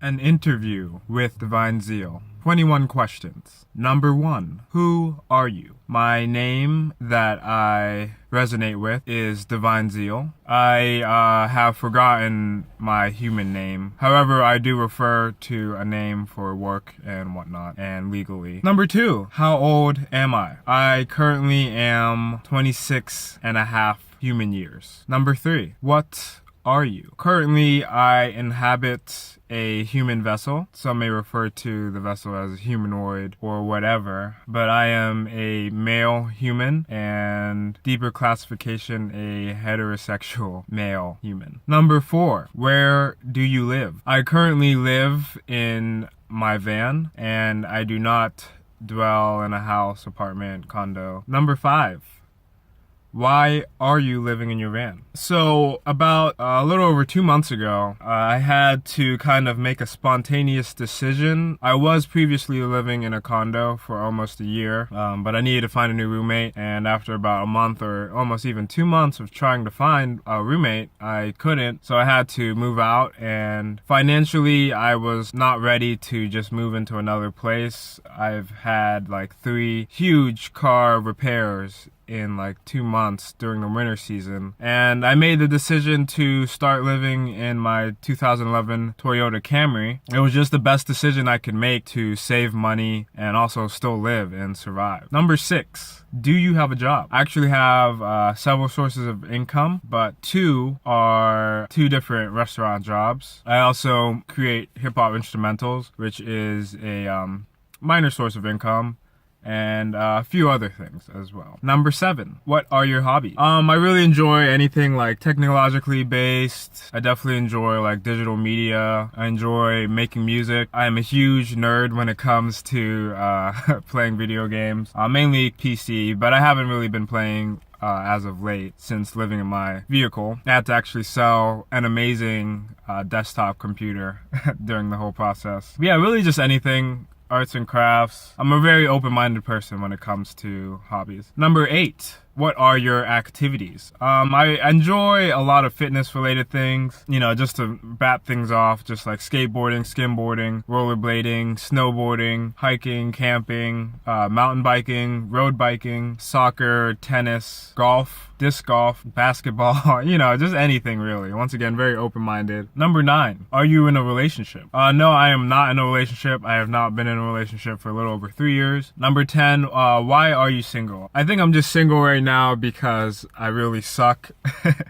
An interview with Divine Zeal. 21 questions. Number 1. Who are you? My name that I resonate with is Divine Zeal. I have forgotten my human name. However, I do refer to a name for work and whatnot and legally. Number 2. How old am I? I currently am 26 and a half human years. Number 3. What are you? Currently, I inhabit a human vessel. Some may refer to the vessel as a humanoid or whatever, but I am a male human and deeper classification, a heterosexual male human. Number 4, where do you live? I currently live in my van and I do not dwell in a house, apartment, condo. Number 5, why are you living in your van? So about a little over 2 months ago, I had to kind of make a spontaneous decision. I was previously living in a condo for almost a year, but I needed to find a new roommate. And after about a month or almost even 2 months of trying to find a roommate, I couldn't. So I had to move out, and financially I was not ready to just move into another place. I've had like 3 huge car repairs in like 2 months during the winter season, and I made the decision to start living in my 2011 Toyota Camry. It was just the best decision I could make to save money and also still live and survive. Number 6, do you have a job? I actually have several sources of income, but 2 are 2 different restaurant jobs. I also create hip-hop instrumentals, which is a minor source of income, and a few other things as well. Number 7, what are your hobbies? I really enjoy anything like technologically based. I definitely enjoy like digital media. I enjoy making music. I am a huge nerd when it comes to playing video games, mainly PC, but I haven't really been playing as of late since living in my vehicle. I had to actually sell an amazing desktop computer during the whole process. But yeah, really just anything. Arts and crafts. I'm a very open-minded person when it comes to hobbies. Number 8, what are your activities? I enjoy a lot of fitness-related things, just to wrap things off, just like skateboarding, skimboarding, rollerblading, snowboarding, hiking, camping, mountain biking, road biking, soccer, tennis, golf, disc golf, basketball, just anything really. Once again, very open-minded. Number 9, are you in a relationship? No, I am not in a relationship. I have not been in a relationship for a little over 3 years. Number 10, why are you single? I think I'm just single right now because I really suck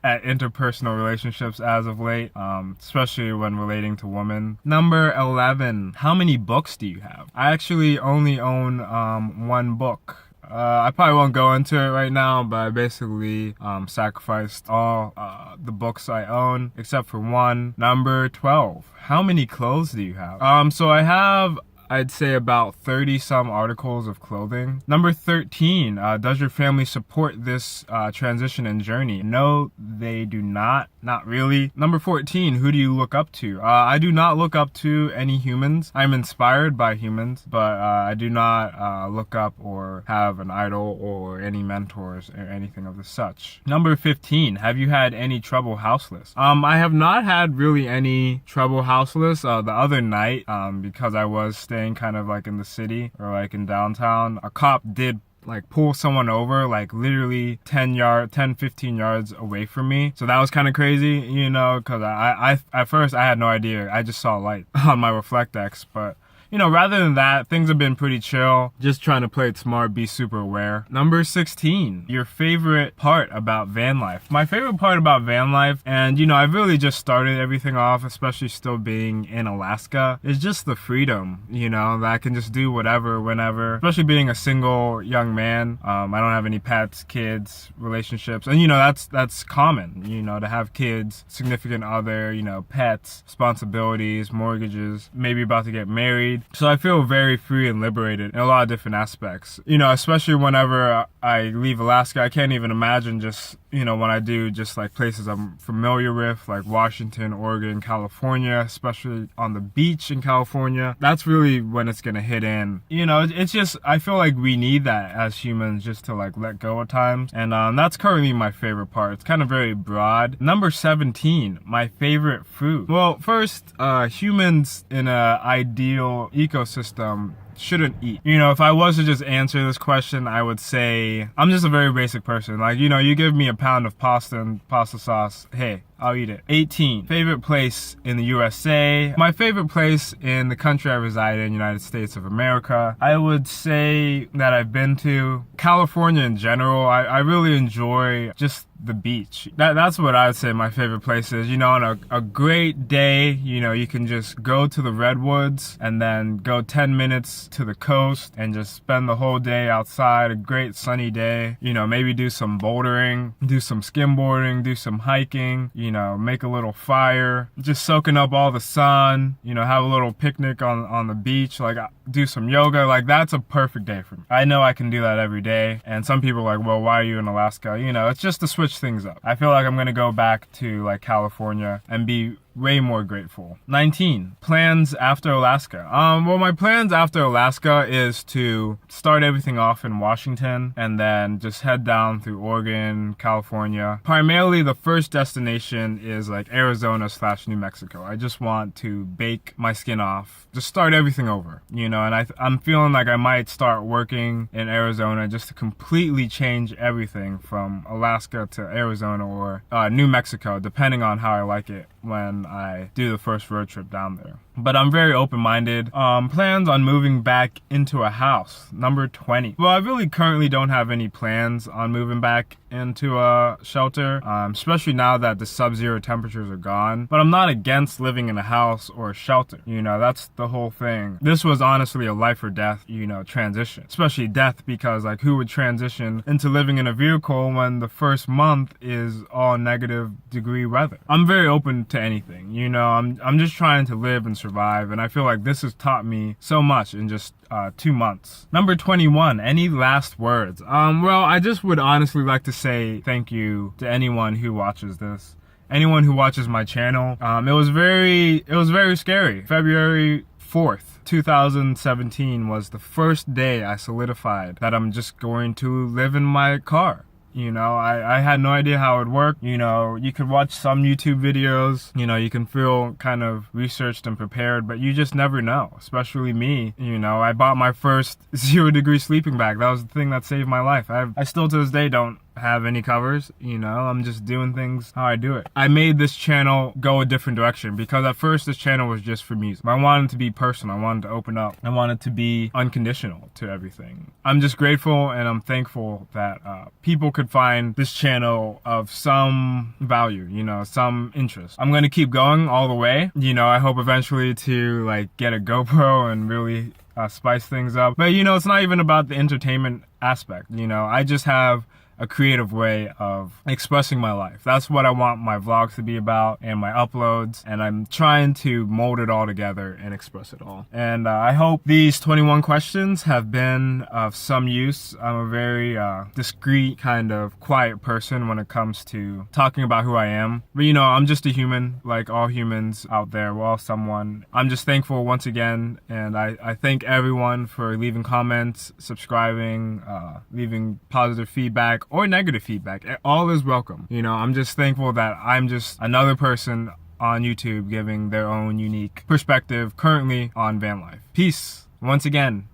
at interpersonal relationships as of late, especially when relating to women. Number 11, how many books do you have? I actually only own 1 book. I probably won't go into it right now, but I basically sacrificed all the books I own except for 1. Number 12, how many clothes do you have? So I have, I'd say, about 30 some articles of clothing. Number 13, does your family support this transition and journey? No, they do not. Not really. Number 14, who do you look up to? I do not look up to any humans. I'm inspired by humans, but I do not look up or have an idol or any mentors or anything of the such. Number 15, have you had any trouble houseless? I have not had really any trouble houseless. The other night, because I was staying kind of like in the city or like in downtown, a cop did like pull someone over like literally 10, 15 yards away from me. So that was kind of crazy, because I at first I had no idea. I just saw light on my Reflectex, but rather than that, things have been pretty chill. Just trying to play it smart, be super aware. Number 16, your favorite part about van life. My favorite part about van life, and I've really just started everything off, especially still being in Alaska, is just the freedom, that I can just do whatever, whenever. Especially being a single young man. I don't have any pets, kids, relationships. And that's common, to have kids, significant other, pets, responsibilities, mortgages, maybe about to get married. breed. So I feel very free and liberated in a lot of different aspects. You know, especially whenever I leave Alaska, I can't even imagine just, you know, when I do just like places I'm familiar with, like Washington, Oregon, California, especially on the beach in California. That's really when it's gonna hit in. You know, it's just, I feel like we need that as humans just to like let go at times. And that's currently my favorite part. It's kind of very broad. Number 17, my favorite fruit. Well, first, humans in a ideal ecosystem shouldn't eat. You know, if I was to just answer this question, I would say I'm just a very basic person. Like, you know, you give me a pound of pasta and pasta sauce, hey, I'll eat it. 18, favorite place in the USA. My favorite place in the country I reside in, United States of America. I would say that I've been to California in general. I really enjoy just the beach. That's what I would say my favorite place is. You know, on a great day, you know, you can just go to the redwoods and then go 10 minutes to the coast and just spend the whole day outside, a great sunny day. You know, maybe do some bouldering, do some skimboarding, do some hiking, you know, make a little fire, just soaking up all the sun, you know, have a little picnic on the beach, like do some yoga. Like, that's a perfect day for me. I know I can do that every day. And some people are like, well, why are you in Alaska? You know, it's just to switch things up. I feel like I'm gonna go back to like California and be way more grateful. 19, plans after Alaska. Well, my plans after Alaska is to start everything off in Washington and then just head down through Oregon, California. Primarily, the first destination is like Arizona/New Mexico. I just want to bake my skin off, just start everything over, you know, and I'm feeling like I might start working in Arizona just to completely change everything from Alaska to Arizona or New Mexico, depending on how I like it when I do the first road trip down there. But I'm very open-minded. Plans on moving back into a house. Number 20. Well, I really currently don't have any plans on moving back into a shelter, especially now that the sub-zero temperatures are gone. But I'm not against living in a house or a shelter. You know, that's the whole thing. This was honestly a life or death, you know, transition. Especially death, because like who would transition into living in a vehicle when the first month is all negative degree weather? I'm very open to anything, you know. I'm just trying to live and survive, and I feel like this has taught me so much in just 2 months. Number 21, any last words? Well, I just would honestly like to say thank you to anyone who watches this, anyone who watches my channel. It was very scary. February 4th, 2017 was the first day I solidified that I'm just going to live in my car. You know, I had no idea how it would work. You know, you could watch some YouTube videos, you know, you can feel kind of researched and prepared, but you just never know, especially me. You know, I bought my first 0-degree sleeping bag. That was the thing that saved my life. I still to this day don't have any covers, you know. I'm just doing things how I do it. I made this channel go a different direction because at first this channel was just for music. I wanted to be personal. I wanted to open up. I wanted to be unconditional to everything. I'm just grateful and I'm thankful that people could find this channel of some value, you know, some interest. I'm going to keep going all the way. You know, I hope eventually to like get a GoPro and really spice things up. But you know, it's not even about the entertainment aspect. You know, I just have a creative way of expressing my life. That's what I want my vlogs to be about and my uploads, and I'm trying to mold it all together and express it all. And I hope these 21 questions have been of some use. I'm a very discreet, kind of quiet person when it comes to talking about who I am. But you know, I'm just a human, like all humans out there. We're all someone. I'm just thankful once again, and I thank everyone for leaving comments, subscribing, leaving positive feedback or negative feedback. All is welcome. You know, I'm just thankful that I'm just another person on YouTube giving their own unique perspective currently on van life. Peace. Once again,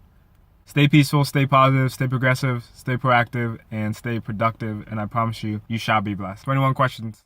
stay peaceful, stay positive, stay progressive, stay proactive, and stay productive. And I promise you, you shall be blessed. 21 questions.